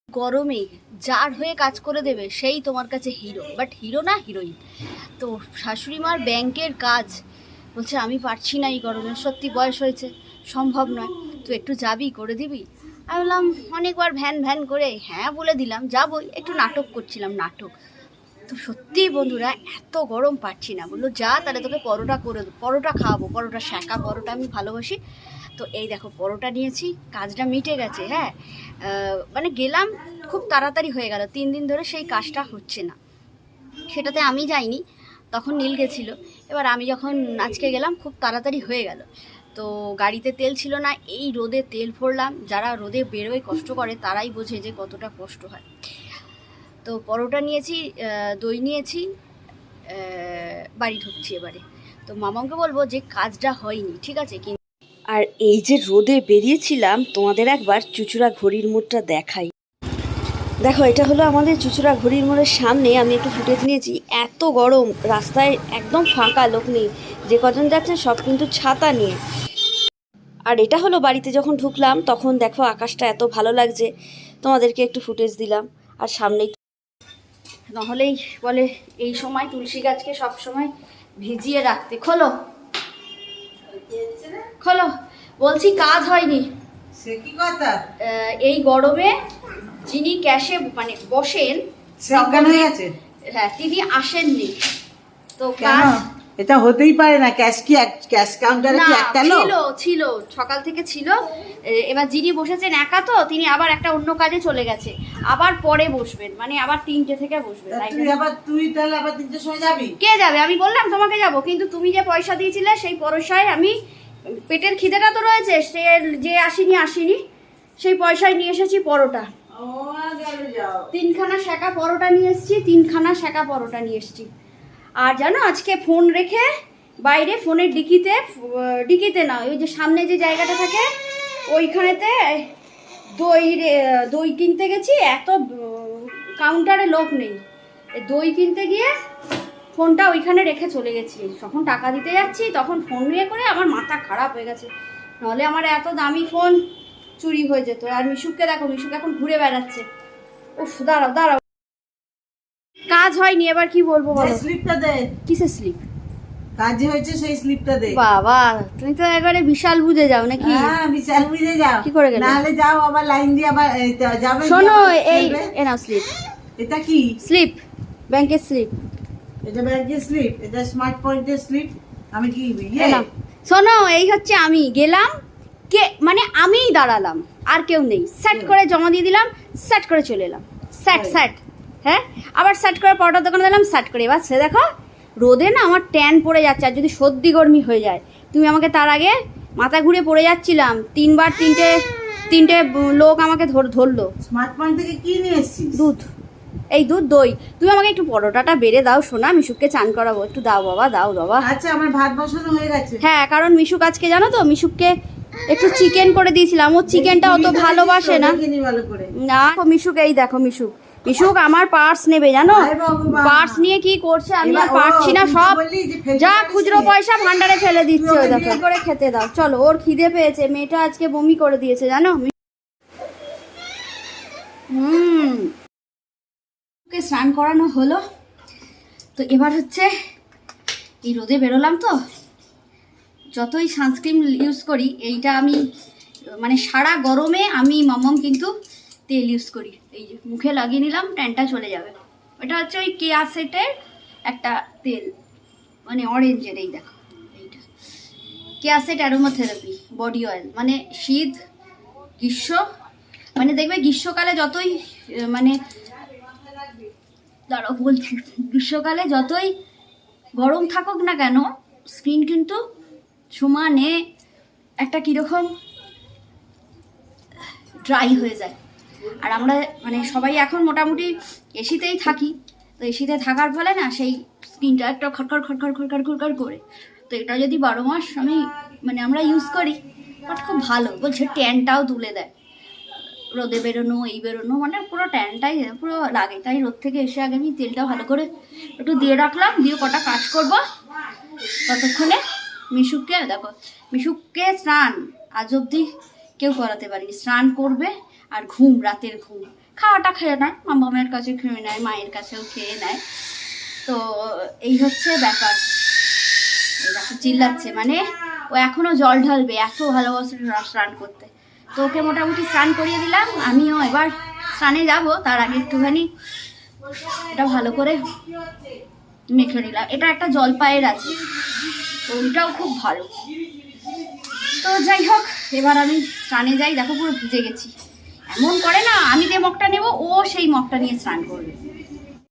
গরমে যার হয়ে কাজ করে দেবে সেই তোমার কাছে হিরো, বাট হিরো না হিরোইন। তো শাশুড়ি মার ব্যাংকের কাজ, বলছে আমি পারছি না এই গরমে, সত্যি বয়স হয়েছে, সম্ভব নয়, তো একটু যাবি, করে দিবি। আমি বললাম অনেকবার ভ্যান ভ্যান করে হ্যাঁ বলে দিলাম, যাবই। একটু নাটক করছিলাম, নাটক। তো সত্যিই বন্ধুরা এত গরম পাচ্ছি না, বললো যা তাহলে তোকে পরোটা করে দেবো, পরোটা খাওয়াবো, পরোটা শাঁকা পরোটা আমি ভালোবাসি। তো এই দেখো পরোটা নিয়েছি, কাজটা মিটে গেছে। হ্যাঁ, মানে গেলাম, খুব তাড়াতাড়ি হয়ে গেল। 3 দিন ধরে সেই কাজটা হচ্ছে না, সেটাতে আমি যাইনি, তখন নীল গেছিলো। এবার আমি যখন আজকে গেলাম খুব তাড়াতাড়ি হয়ে গেল। তো গাড়িতে তেল ছিল না, এই রোদে তেল ভরলাম। যারা রোদে বেরোয় কষ্ট করে তারাই বোঝে যে কতটা কষ্ট হয়। তো পরোটা নিয়েছি, দই নিয়েছি, বাড়ি ঢুকছি এবারে। তো মামাকে বলবো যে কাজটা হয়নি, ঠিক আছে। কিন্তু আর এই যে রোদে বেরিয়েছিলাম, তোমাদের একবার চুচুড়া ঘড়ির মোড়টা দেখাই। দেখো, এটা হলো আমাদের চুচুড়া ঘড়ির মোড়ের সামনে। আমি একটু ফুটেজ নিয়েছি। এত গরম, রাস্তায় একদম ফাঁকা, লোক নেই। যে কজন যাচ্ছে সব কিন্তু ছাতা নিয়ে। আর এটা হলো বাড়িতে যখন ঢুকলাম, তখন দেখো আকাশটা এত ভালো লাগছে, তোমাদেরকে একটু ফুটেজ দিলাম। আর সামনেই, নাহলেই বলে এই সময় তুলসী গাছকে সব সময় ভিজিয়ে রাখতে। খোলো খোলো, বলছি কাজ হয়নি। সে কি কথা? এই গরমে যিনি ক্যাশে মানে বসেন, হয়ে গেছে। হ্যাঁ, তিনি আসেননি। তো কেন? কাজ এটা হতেই পারে না। ক্যাশ কি ক্যাশ কাউন্টারে কি একটা লোক ছিল সকাল থেকে ছিল। এবার যিনি বসেছেন একা, তো তিনি আবার একটা অন্য কাজে চলে গেছে, আবার পরে বসবেন, মানে আবার 3টে থেকে বসবেন। তুই তাহলে আবার 3টের সময় যাবি? কে যাবে? আমি বললাম তোমাকে যাব, কিন্তু তুমি যে পয়সা দিয়েছিলে সেই পয়সায় আমি, পেটের খিদেটা তো রয়েছে, সে যে আসেনি, সেই পয়সায় নিয়ে এসেছি পরোটা। 3খানা শাঁকা পরোটা নিয়ে এসেছি, 3খানা শাঁকা পরোটা নিয়ে এসেছি। আর জানো, আজকে ফোন রেখে বাইরে, ফোনের ডিকিতে না, ওই যে সামনে যে জায়গাটা থাকে ওইখানেতে দই কিনতে গেছি। এত কাউন্টারে লোক নেই, দই কিনতে গিয়ে ফোনটা ওইখানে রেখে চলে গেছি। যখন টাকা দিতে যাচ্ছি তখন ফোন নিয়ে করে আমার মাথা খারাপ হয়ে গেছে, নাহলে আমার এত দামি ফোন চুরি হয়ে যেত। আর মিশুককে দেখো, মিশুক এখন ঘুরে বেড়াচ্ছে। উফ, দাঁড়াও, কাজ হয়নি, এবার কি বলবো বলো। স্লিপটা দে। কিসের স্লিপ? কাজ হয়েছে সেই স্লিপটা দে। বাবা, তুমি তো একবারে বিশাল বুঝে যাও নাকি? হ্যাঁ, বিশাল বুঝে যাও। কি করে গেলে? নাহলে যাও আবার লাইন দিয়ে আবার যাবে। শোনো, এই নাও স্লিপ। এটা কি স্লিপ? ব্যাংকের স্লিপ। এটা ব্যাংকের স্লিপ, এটা স্মার্ট পয়েন্টের স্লিপ। আমি কি শোনো, এই হচ্ছে আমি গেলাম, কে মানে আমিই দাঁড়ালাম, আর কেউ নেই। সেট করে জমা দিয়ে দিলাম, সেট করে চলে এলাম। সেট, হ্যাঁ, আবার সেট করে পরোটার দোকানে দিলাম, সেট করে। এবার সে দেখো রোদে না আমার ট্যান পড়ে যাচ্ছে, আর যদি সর্দি গরমি হয়ে যায়। তুমি আমাকে তার আগে মাথা ঘুরে পড়ে যাচ্ছিলাম, 3বার তিনটে লোক আমাকে ধরলো। স্মার্ট পয়েন্ট থেকে কি নিয়ে এসেছিস? দুধ, এই দুধ, দই। তুমি আমাকে একটু পরোটাটা বেড়ে দাও সোনা, মিশুককে চান করাবো, একটু দাও বাবা, দাও বাবা। আচ্ছা, আমার ভাত বসানো হয়ে গেছে। হ্যাঁ, কারণ মিশুক আজকে জানো তো, মিশুককে একটু চিকেন করে দিয়েছিলাম, ও চিকেনটা অত ভালোবাসে না। না মিশুক, এই দেখো মিশুক আমার পার্স নেবে জানো, পার্স নিয়ে কি করছে আমি আর পারছি না। সব যা খুচরো পয়সা ভান্ডারে ফেলে দিচ্ছে। ওই দেখো, করে খেতে দাও, চলো, ওর খিদে পেয়েছে। মেয়েটা আজকে বমি করে দিয়েছে জানো। ওকে স্নান করানো হলো, তো এবার হচ্ছে এই রোদে বেরোলাম তো, যতই সানস্ক্রিন ইউজ করি, এইটা আমি মানে সারা গরমে আমি মামাম কিন্তু তেল ইউজ করি। এই যে মুখে লাগিয়ে নিলাম, ট্যানটা চলে যাবে। এটা হচ্ছে ওই কেয়া সেটের একটা তেল, মানে অরেঞ্জের। এই দেখো, এইটা কেয়া সেট অ্যারোমাথেরাপি বডি অয়েল। মানে শীত, গ্রীষ্ম, মানে দেখবে গ্রীষ্মকালে যতই মানে দাঁড়াও বলছি, গ্রীষ্মকালে যতই গরম থাকুক না কেন, স্কিন কিন্তু সমানে একটা কীরকম ড্রাই হয়ে যায়। আর আমরা মানে সবাই এখন মোটামুটি এসিতেই থাকি, তো এসিতে থাকার ফলে না সেই স্কিনটা একটা খড়খড় করে। তো এটা যদি 12 মাস আমরা ইউজ করি, বাট খুব ভালো, বলছে ট্যানটাও তুলে দেয়। রোদে বেরোনো, এই বেরোনো, মানে পুরো ট্যানটাই পুরো লাগে। তাই রোদ থেকে এসে আগে আমি তেলটা ভালো করে একটু দিয়ে রাখলাম, দিয়ে কটা কাজ করবো। ততক্ষণে মিশুককে দেখো, মিশুককে স্নান আজ অবধি কেউ করাতে পারিনি। স্নান করবে আর ঘুম, রাতের ঘুম, খাওয়াটা খেয়ে নেয়, মামামের কাছে খেয়ে নেয়, মায়ের কাছেও খেয়ে নেয়। তো এই হচ্ছে ব্যাপার। এই দেখো চিল্লাচ্ছে, মানে ও এখনো জল ঢালবে, এত ভালোবাসে স্নান করতে। তো ওকে মোটামুটি স্নান করিয়ে দিলাম, আমিও এবার স্নানে যাব। তার আগে একটুখানি এটা ভালো করে মেখে নিলাম। এটা একটা জলপাইয়ের আছে, তো ওইটাও খুব ভালো। তো যাই হোক, এবার আমি স্নানে যাই। দেখো পুরো ভিজে গেছি। এমন করে না, আমি যে মগটা নেব ও সেই মগটা নিয়ে স্নান করবে।